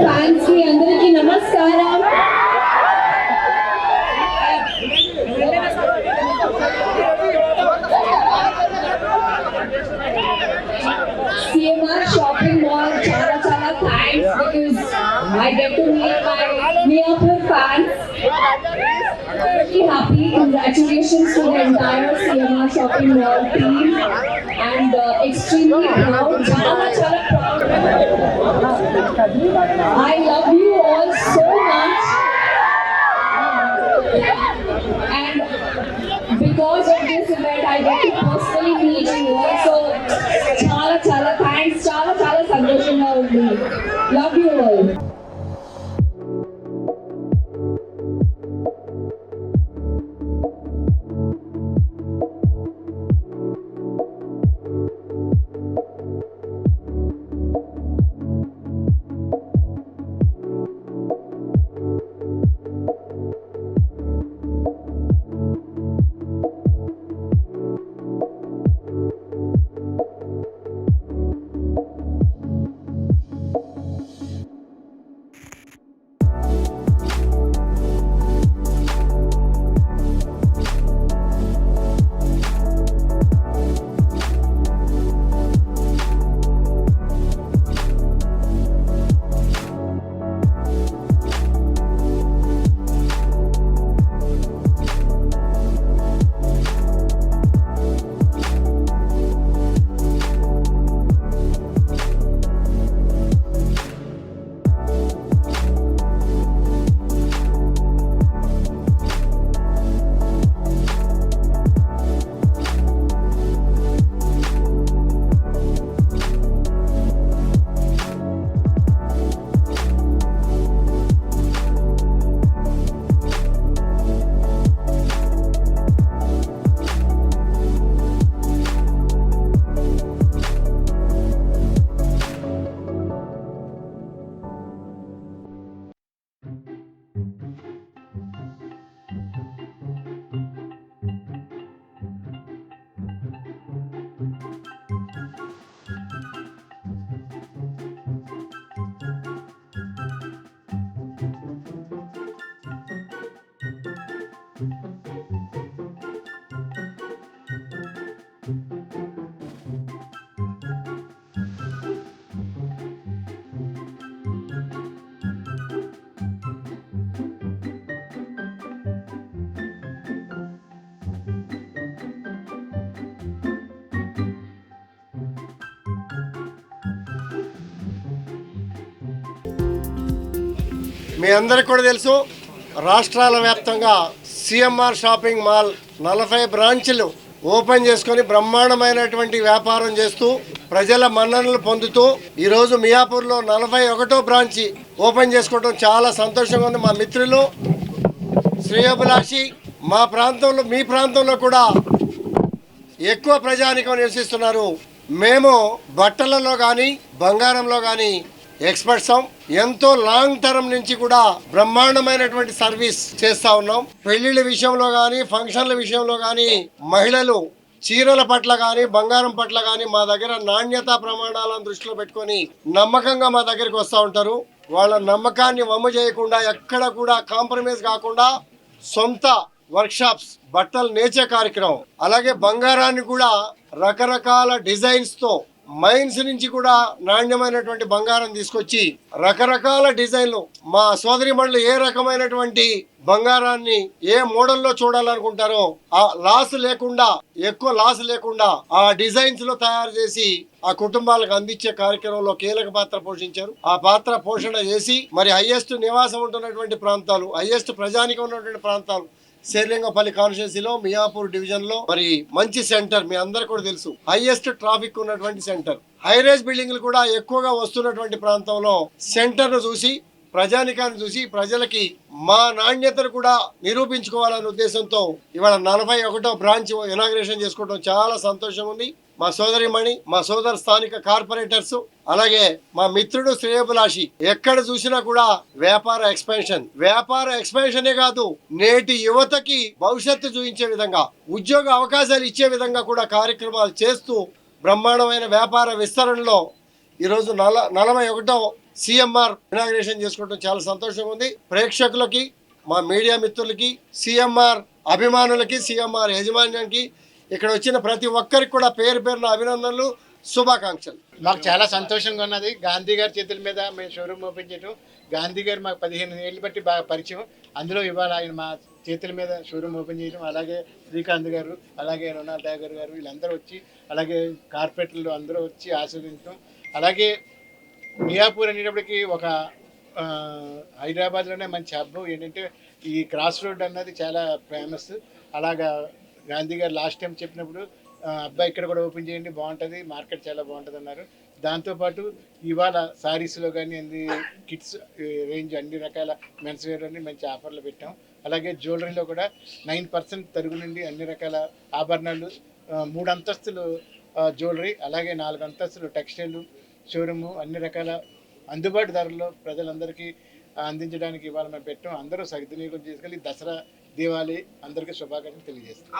Fans కి అందరికీ నమస్కారం. CMR షాపింగ్ మాల్ చాలా చాలా thanks because I get to meet my Miyapur fans. Very happy. Congratulations to the entire CMR shopping mall team and extremely proud. Chala chala proud. I love you all so much. And because of this event, I get to personally meet you all. So, chala chala thanks. Chala chala santoshanga undi. Love you all. మీ అందరికీ కూడా తెలుసు, రాష్ట్రాల వ్యాప్తంగా CMR shopping mall 40 బ్రాంచ్లు open చేసుకొని బ్రహ్మాండమైనటువంటి వ్యాపారం చేస్తూ ప్రజల మన్ననలు పొందుతూ ఈరోజు మియాపూర్లో 41వ బ్రాంచి ఓపెన్ చేసుకోవడం చాలా సంతోషంగా ఉంది. మా మిత్రులు శ్రేయోభిలాషి మా ప్రాంతంలో మీ ప్రాంతంలో కూడా ఎక్కువ ప్రజానికం నివసిస్తున్నారు. మేము బట్టలలో కానీ బంగారంలో కానీ ఎక్స్పర్ట్స్. ఎంతో లాంగ్ టర్మ్ నుంచి కూడా బ్రహ్మాండమైనటువంటి సర్వీస్ చేస్తూ ఉన్నాం. పెళ్లిళ్ళ విషయంలో కానీ ఫంక్షన్ల విషయంలో కానీ మహిళలు చీరల పట్ల కానీ బంగారం పట్ల కానీ మా దగ్గర నాణ్యతా ప్రమాణాలను దృష్టిలో పెట్టుకొని నమ్మకంగా మా దగ్గరికి వస్తూ ఉంటారు. వాళ్ళ నమ్మకాన్ని వమ్ము చేయకుండా ఎక్కడ కూడా కాంప్రమైజ్ కాకుండా సొంత వర్క్షాప్స్ బట్టలు నేచే కార్యక్రమం. అలాగే బంగారాన్ని కూడా రకరకాల డిజైన్స్తో మైన్స్ నుంచి కూడా నాణ్యమైనటువంటి బంగారం తీసుకొచ్చి రకరకాల డిజైన్లు మా సోదరిమణులు ఏ రకమైనటువంటి బంగారాన్ని ఏ మోడల్లో చూడాలనుకుంటారో ఆ ఎక్కువ లాస్ లేకుండా ఆ డిజైన్స్ లో తయారు చేసి ఆ కుటుంబాలకు అందించే కార్యక్రమంలో కీలక పాత్ర పోషించారు. ఆ పాత్ర పోషణ చేసి మరి హైయెస్ట్ నివాసం ఉంటున్నటువంటి ప్రాంతాలు, హైయెస్ట్ ప్రజానికం ఉన్నటువంటి ప్రాంతాలు శేర్లింగపల్లి కాన్స్టిట్యున్సీలో మియాపూర్ డివిజన్ లో మరి మంచి సెంటర్, మీ అందరు కూడా తెలుసు, హైయెస్ట్ ట్రాఫిక్ ఉన్నటువంటి సెంటర్. హైరేజ్ బిల్డింగ్లు కూడా ఎక్కువగా వస్తున్నటువంటి ప్రాంతంలో సెంటర్ ను చూసి ప్రజానికాన్ని చూసి ప్రజలకి మా నాణ్యతను కూడా నిరూపించుకోవాలనే ఉద్దేశంతో ఇవాళ 41వ బ్రాంచ్ ఇనాగ్రేషన్ చేసుకోవడం చాలా సంతోషంగా ఉంది. మా సోదరిమణి, మా సోదర స్థానిక కార్పొరేటర్స్, అలాగే మా మిత్రుడు శ్రేయోభిలాషి ఎక్కడ చూసినా కూడా వ్యాపార ఎక్స్పాన్షనే కాదు, నేటి యువతకి భవిష్యత్తు చూపించే విధంగా, ఉద్యోగ అవకాశాలు ఇచ్చే విధంగా కూడా కార్యక్రమాలు చేస్తూ బ్రహ్మాండమైన వ్యాపార విస్తరణలో ఈరోజు 41వ సిఎంఆర్ ఇనాగ్రేషన్ చేసుకోవడం చాలా సంతోషంగా ఉంది. ప్రేక్షకులకి, మా మీడియా మిత్రులకి, సిఎంఆర్ అభిమానులకి, సిఎంఆర్ యాజమాన్యానికి, ఇక్కడ వచ్చిన ప్రతి ఒక్కరికి కూడా పేరు పేరున అభినందనలు, శుభాకాంక్షలు. మాకు చాలా సంతోషంగా ఉన్నది. గాంధీ గారి చేతుల మీద మేము షోరూమ్ ఓపెన్ చేయడం. గాంధీ గారు మాకు 15 ఏళ్ళు బట్టి బాగా పరిచయం. అందులో ఇవాళ ఆయన మా చేతుల మీద షోరూమ్ ఓపెన్ చేయడం, అలాగే శ్రీకాంత్ గారు, అలాగే రొనాల్డ్ డాగర్ గారు, వీళ్ళందరూ వచ్చి, అలాగే కార్పొరేటర్లు అందరూ వచ్చి ఆశీర్వదించడం. అలాగే మియాపూర్ అనేటప్పటికి ఒక హైదరాబాద్లోనే మంచి హబ్. ఏంటంటే ఈ క్రాస్ రోడ్ అన్నది చాలా ఫేమస్. అలాగా గాంధీ గారు లాస్ట్ టైం చెప్పినప్పుడు అబ్బాయి ఇక్కడ కూడా ఓపెన్ చేయండి, బాగుంటుంది, మార్కెట్ చాలా బాగుంటుంది అన్నారు. దాంతోపాటు ఇవాళ శారీస్లో కానీ అన్ని కిడ్స్ రేంజ్ అన్ని రకాల మెన్స్ వేర్ అని మంచి ఆఫర్లు పెట్టాం. అలాగే జ్యువెలరీలో కూడా 9% తరుగు నుండి అన్ని రకాల ఆభరణాలు, 3 అంతస్తులు జ్యువెలరీ, అలాగే 4 అంతస్తులు టెక్స్టైల్ షోరూము, అన్ని రకాల అందుబాటు ధరల్లో ప్రజలందరికీ అందించడానికి ఇవాళ మేము పెట్టాం. అందరూ సద్వినియోగం చేసుకెళ్ళి దసరా, దీవాళి అందరికీ శుభాకాంక్షలు తెలియజేస్తాం.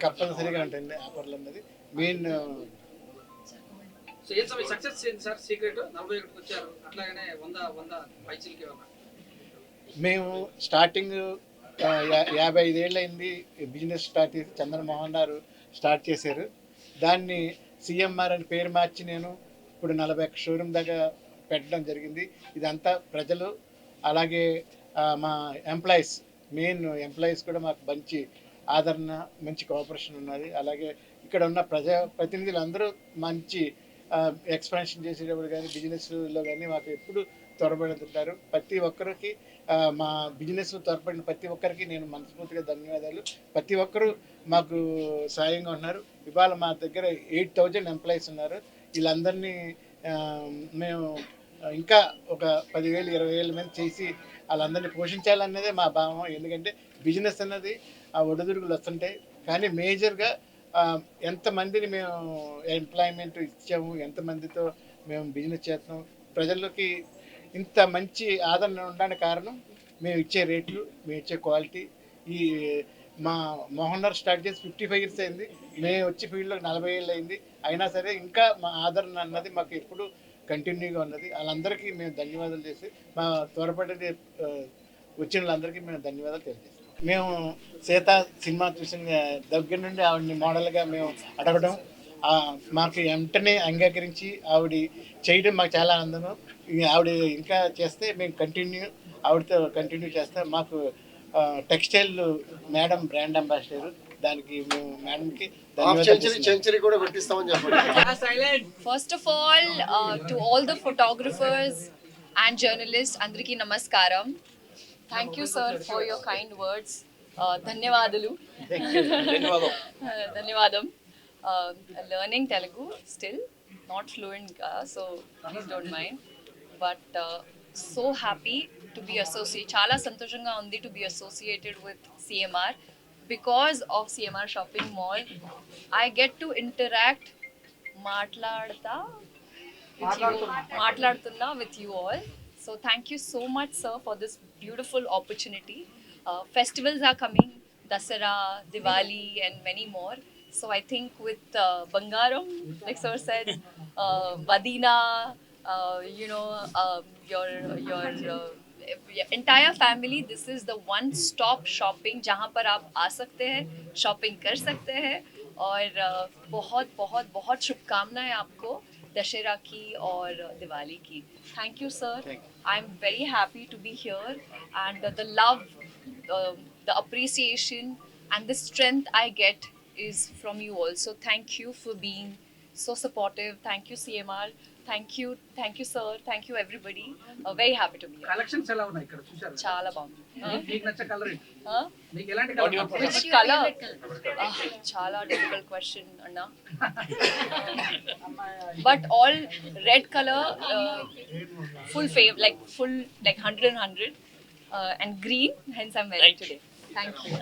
కంపల్సరీగా ఉంటుంది ఆఫర్లు అన్నది మెయిన్. మేము స్టార్టింగ్ 55 ఏళ్ళు అయింది బిజినెస్ స్టార్ట్ చేసి. చంద్రమోహన్ గారు స్టార్ట్ చేశారు. దాన్ని సిఎంఆర్ అని పేరు మార్చి నేను ఇప్పుడు 41 షోరూమ్ దాకా పెట్టడం జరిగింది. ఇదంతా ప్రజలు, అలాగే మా ఎంప్లాయీస్, మెయిన్ ఎంప్లాయీస్ కూడా మాకు మంచి ఆదరణ, మంచి కోఆపరేషన్ ఉన్నది. అలాగే ఇక్కడ ఉన్న ప్రతినిధులు అందరూ మంచి ఎక్స్పాన్షన్ చేసేటప్పుడు కానీ బిజినెస్లో కానీ మాకు ఎప్పుడు త్వరపడుతుంటారు. ప్రతి ఒక్కరికి మా బిజినెస్లో త్వరపడిన ప్రతి ఒక్కరికి నేను మనస్ఫూర్తిగా ధన్యవాదాలు. ప్రతి ఒక్కరూ మాకు సాయంగా ఉన్నారు. ఇవాళ మా దగ్గర 8,000 ఎంప్లాయీస్ ఉన్నారు. వీళ్ళందరినీ మేము ఇంకా ఒక 10,000, 20,000 మంది చేసి వాళ్ళందరినీ పోషించాలన్నదే మా భావం. ఎందుకంటే బిజినెస్ అన్నది ఆ ఒడిదుడుకులు వస్తుంటాయి, కానీ మేజర్గా ఎంతమందిని మేము ఎంప్లాయ్మెంట్ ఇచ్చాము, ఎంతమందితో మేము బిజినెస్ చేస్తున్నాం, ప్రజల్లోకి ఇంత మంచి ఆదరణ ఉండడానికి కారణం మేము ఇచ్చే రేట్లు, మేము ఇచ్చే క్వాలిటీ. ఈ మా మోహన్ గారు స్టార్ట్ చేసి 55 ఇయర్స్ అయింది. మేము వచ్చి ఫీల్డ్లో 40 ఏళ్ళు అయింది. అయినా సరే ఇంకా మా ఆదరణ అన్నది మాకు ఎప్పుడు కంటిన్యూగా ఉన్నది. వాళ్ళందరికీ మేము ధన్యవాదాలు చేసి, మా త్వరపడి వచ్చిన వాళ్ళందరికీ మేము ధన్యవాదాలు తెలియజేస్తాం. మేము సీత సినిమా చూసిన దగ్గర నుండి ఆవిడని మోడల్గా మేము అడగడం, మాకు వెంటనే అంగీకరించి ఆవిడ చేయడం మాకు చాలా ఆనందం. ఆవిడ ఇంకా చేస్తే మేము ఆవిడతో కంటిన్యూ చేస్తాం. మాకు టెక్స్టైల్ మేడం బ్రాండ్ అంబాసిడర్, దానికి మేము మేడంకి సెంచరీ కూడా పెట్టిస్తామని చెప్పండి. First of all, to all the photographers and journalists, Andriki Namaskaram. Thank you, sir, for your kind words. Dhanyavadalu. Dhanyavadam. Learning Telugu still, not fluent, so please don't mind. But so happy to be associated. Chala santoshanga undi to be associated with CMR. Because of CMR Shopping Mall, I get to interact, మాట్లాడుతున్నా with you all. So thank you so much, sir, for this beautiful opportunity. Festivals are coming, Dasara, Diwali, and many more. So I think with Bangaram, like sir said, Vadina, your entire family, this is the one stop shopping जहाँ पर आप आ सकते हैं, shopping कर सकते हैं. और बहुत बहुत बहुत शुभकामनाएं आपको दशहरा की और दिवाली की. Thank you, sir. I'm very happy to be here, and the love, the appreciation and the strength I get is from you also. Thank you for being so supportive. Thank you, CMR. Thank you, sir. Thank you, everybody. Very happy to be here. Collections ఎలా ఉన్నాయి ఇక్కడ చూశారు? చాలా బాగుంది. మీకు నచ్చే colour ఏంటి? మీకు ఎలాంటి Which color? చాలా difficult question, Anna. But all red color, full 100 and 100, and green. Hence I'm wearing today. Thank you.